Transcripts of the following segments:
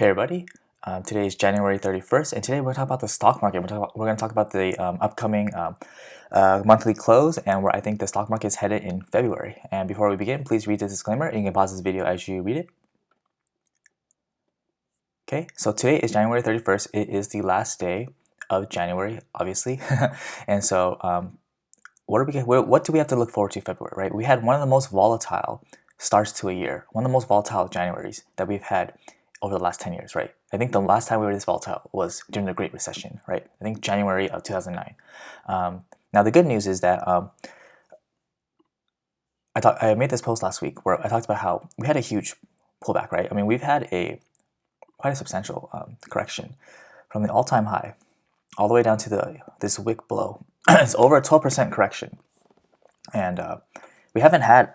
Hey everybody, today is January 31st, and today we're going to talk about the stock market. We're going to talk about the upcoming monthly close and where I think the stock market is headed in February. And before we begin, please read the disclaimer. You can pause this video as you read it. Okay, so today is January 31st. It is the last day of January, obviously. And so what do we have to look forward to February, right? We had one of the most volatile starts to a year, one of the most volatile Januaries that we've had over the last 10 years, right? I think the last time we were this volatile was during the Great Recession, right? I think January of 2009. Now the good news is that I made this post last week where I talked about how we had a huge pullback, right? I mean, we've had quite a substantial correction from the all-time high all the way down to this wick below. It's over a 12% correction, and we haven't had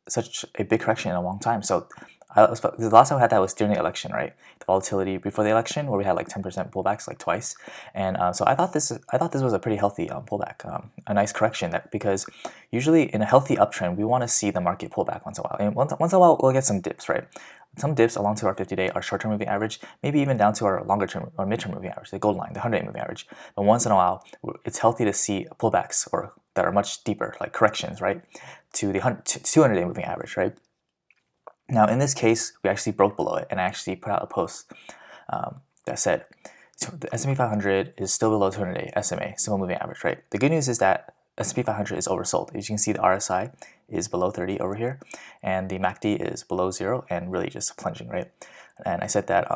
such a big correction in a long time. So the last time we had that was during the election, right? The volatility before the election, where we had like 10% pullbacks, like twice. And so I thought this was a pretty healthy pullback, a nice correction. Because usually in a healthy uptrend, we want to see the market pull back once in a while. And once in a while, we'll get some dips, right? Some dips along to our 50-day, our short-term moving average, maybe even down to our longer-term or mid-term moving average, the gold line, the 100-day moving average. But once in a while, it's healthy to see pullbacks or that are much deeper, like corrections, right, to the 200-day moving average, right? Now, in this case, we actually broke below it, and I actually put out a post that said the S&P 500 is still below 200-day SMA, simple moving average, right? The good news is that S&P 500 is oversold. As you can see, the RSI is below 30 over here, and the MACD is below 0 and really just plunging, right? And I said that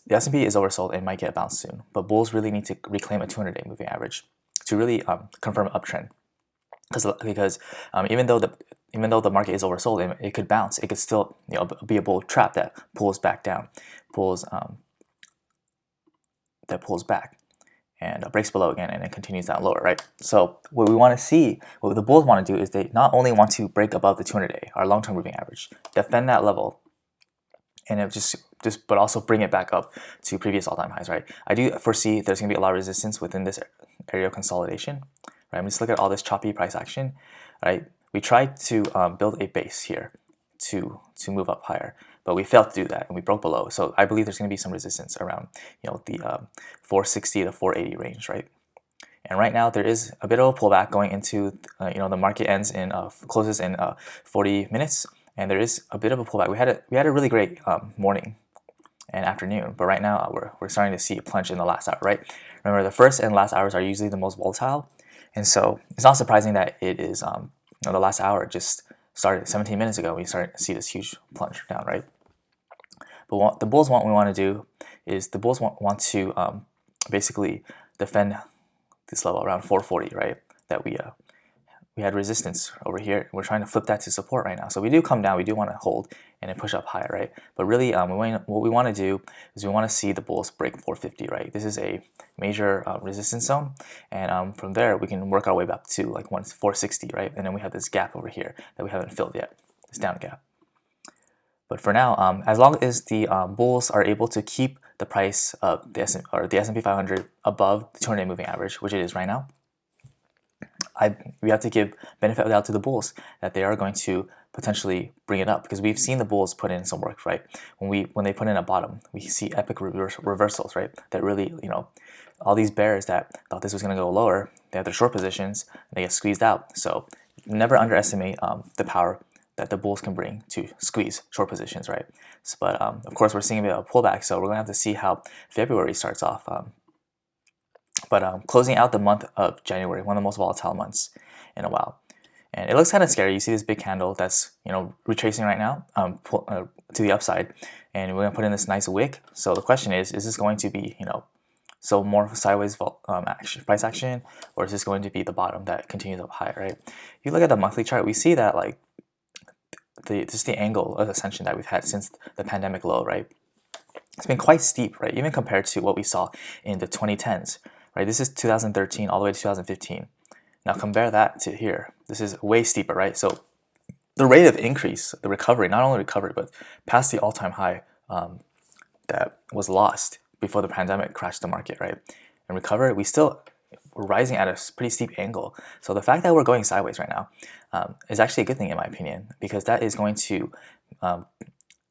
the S&P is oversold and might get bounced soon, but bulls really need to reclaim a 200-day moving average to really confirm an uptrend. Because even though the market is oversold and it could bounce, it could still be a bull trap that pulls back down, that pulls back and breaks below again, and it continues down lower, right? So what we want to see, what the bulls want to do is they not only want to break above the 200-day, our long-term moving average, defend that level, and it but also bring it back up to previous all-time highs, right? I do foresee there's going to be a lot of resistance within this area of consolidation, right? I mean, just look at all this choppy price action, right? We tried to build a base here to move up higher, but we failed to do that and we broke below. So I believe there's going to be some resistance around the 460 to 480 range, right? And right now there is a bit of a pullback going into the market closes in 40 minutes, and there is a bit of a pullback. We had a really great morning and afternoon, but right now we're starting to see a plunge in the last hour, right? Remember, the first and last hours are usually the most volatile, and so it's not surprising that it is the last hour just started 17 minutes ago. We started to see this huge plunge down, right? But what the bulls want to do is the bulls want to basically defend this level around 440, right? That we had resistance over here. We're trying to flip that to support right now. So we do come down, we do want to hold and then push up higher, right? But really, what we want to do is we want to see the bulls break 450, right? This is a major resistance zone, and from there we can work our way back to like 460, right? And then we have this gap over here that we haven't filled yet, this down gap. But for now, as long as the bulls are able to keep the price of the S&P 500 above the 200-day moving average, which it is right now, we have to give benefit of the doubt to the bulls that they are going to potentially bring it up, because we've seen the bulls put in some work, right? When they put in a bottom, we see epic reversals, right? That really, all these bears that thought this was going to go lower, they have their short positions, and they get squeezed out. So never underestimate the power that the bulls can bring to squeeze short positions, right? But of course, we're seeing a bit of a pullback, so we're going to have to see how February starts off. But closing out the month of January, one of the most volatile months in a while. And it looks kind of scary. You see this big candle that's retracing right now to the upside, and we're going to put in this nice wick. So the question is this going to be so more sideways price action, or is this going to be the bottom that continues up higher, right? If you look at the monthly chart, we see that like just the angle of ascension that we've had since the pandemic low, right? It's been quite steep, right? Even compared to what we saw in the 2010s, right? This is 2013 all the way to 2015. Now compare that to here. This is way steeper, right? So the rate of increase, the recovery, not only recovery, but past the all-time high that was lost before the pandemic crashed the market, right? And recovery, we're rising at a pretty steep angle. So the fact that we're going sideways right now is actually a good thing in my opinion, because that is going to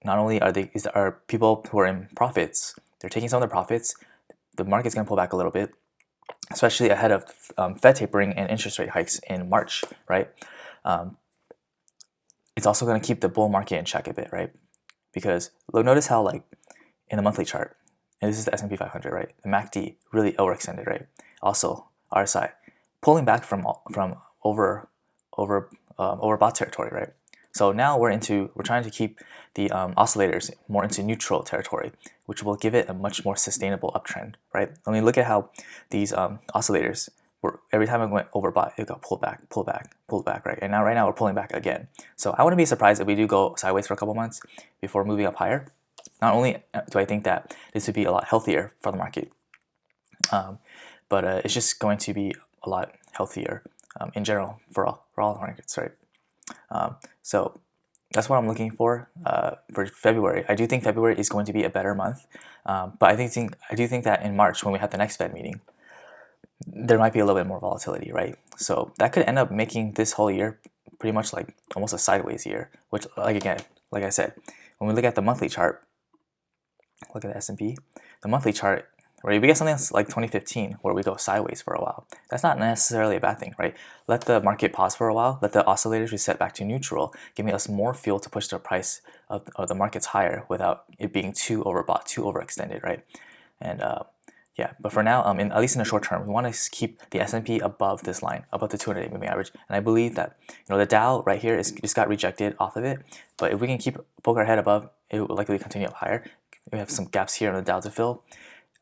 not only are people who are in profits, they're taking some of their profits. The market's going to pull back a little bit, especially ahead of Fed tapering and interest rate hikes in March, right? It's also going to keep the bull market in check a bit, right? Because notice how, like, in the monthly chart, and this is the S&P 500, right? The MACD really overextended, right? Also, RSI pulling back from overbought territory, right? So now we're trying to keep the oscillators more into neutral territory, which will give it a much more sustainable uptrend, right? I mean, look at how these oscillators every time it went overbought, it got pulled back, right? And right now we're pulling back again. So I wouldn't be surprised if we do go sideways for a couple months before moving up higher. Not only do I think that this would be a lot healthier for the market, but it's just going to be a lot healthier in general for all markets, right? So that's what I'm looking for February. I do think February is going to be a better month, but I do think that in March, when we have the next Fed meeting, there might be a little bit more volatility, right? So that could end up making this whole year pretty much like almost a sideways year, which, like I said, when we look at the monthly chart, look at the S&P, the monthly chart, right? We get something like 2015 where we go sideways for a while. That's not necessarily a bad thing, right? Let the market pause for a while, let the oscillators reset back to neutral, giving us more fuel to push the price of the markets higher without it being too overbought, too overextended, right? And yeah, but for now, at least in the short term, we want to keep the S&P above this line, above the 200-day moving average. And I believe that the Dow right here just got rejected off of it. But if we can poke our head above, it will likely continue up higher. We have some gaps here in the Dow to fill.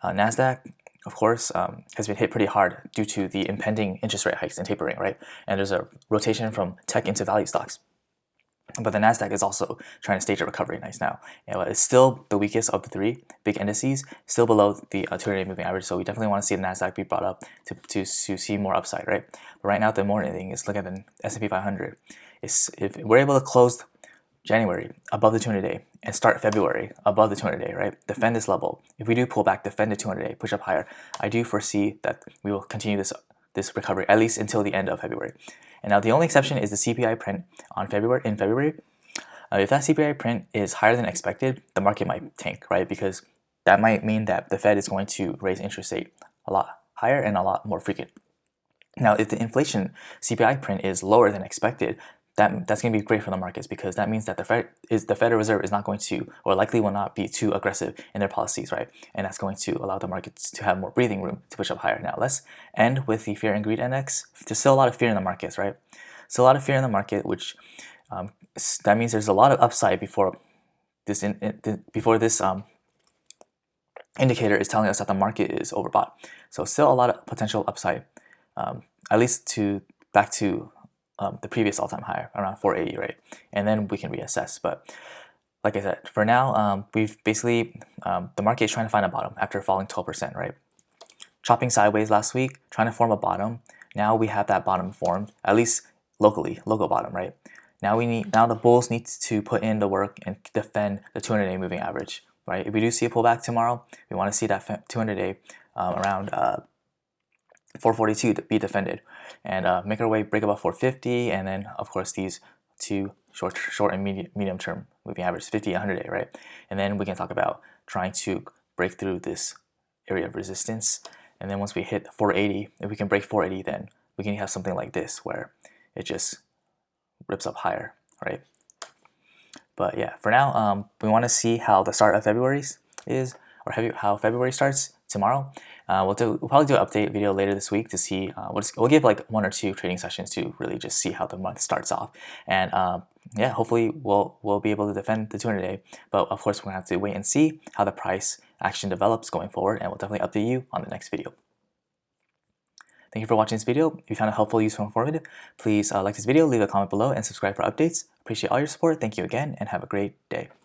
Nasdaq, of course, has been hit pretty hard due to the impending interest rate hikes and tapering, right? And there's a rotation from tech into value stocks. But the Nasdaq is also trying to stage a recovery nice now. It's still the weakest of the three big indices, still below the 200-day moving average. So we definitely want to see the Nasdaq be brought up to see more upside, right? But right now, the more thing is look at the S&P 500. If we're able to close January above the 200-day and start February above the 200-day, right? Defend this level. If we do pull back, defend the 200-day, push up higher. I do foresee that we will continue this recovery at least until the end of February. And now the only exception is the CPI print in February. If that CPI print is higher than expected, the market might tank, right? Because that might mean that the Fed is going to raise interest rate a lot higher and a lot more frequent. Now, if the inflation CPI print is lower than expected, that's going to be great for the markets, because that means that the Federal Reserve is not going to, or likely will not be, too aggressive in their policies, right? And that's going to allow the markets to have more breathing room to push up higher. Now, let's end with the Fear and Greed Index. There's still a lot of fear in the markets, right? Still a lot of fear in the market, which that means there's a lot of upside before this indicator is telling us that the market is overbought. So still a lot of potential upside, at least back to the previous all-time high, around 480, right? And then we can reassess. But like I said, for now, we've basically, the market is trying to find a bottom after falling 12%, right? Chopping sideways last week, trying to form a bottom. Now we have that bottom formed, at least locally, local bottom, right? Now the bulls need to put in the work and defend the 200-day moving average, right? If we do see a pullback tomorrow, we want to see that 200-day around 442 to be defended, and make our way, break above 450, and then of course these two short and medium term moving average, 50 and 100-day, right? And then we can talk about trying to break through this area of resistance. And then once we hit 480, if we can break 480, then we can have something like this where it just rips up higher, right? But yeah, for now, we want to see how the start of February is, or how February starts tomorrow. We'll probably do an update video later this week to see. We'll give like 1 or 2 trading sessions to really just see how the month starts off, and yeah, hopefully we'll be able to defend the 200-day. But of course, we're gonna have to wait and see how the price action develops going forward, and we'll definitely update you on the next video. Thank you for watching this video. If you found it helpful, useful, and informative, please like this video, leave a comment below, and subscribe for updates. Appreciate all your support. Thank you again, and have a great day.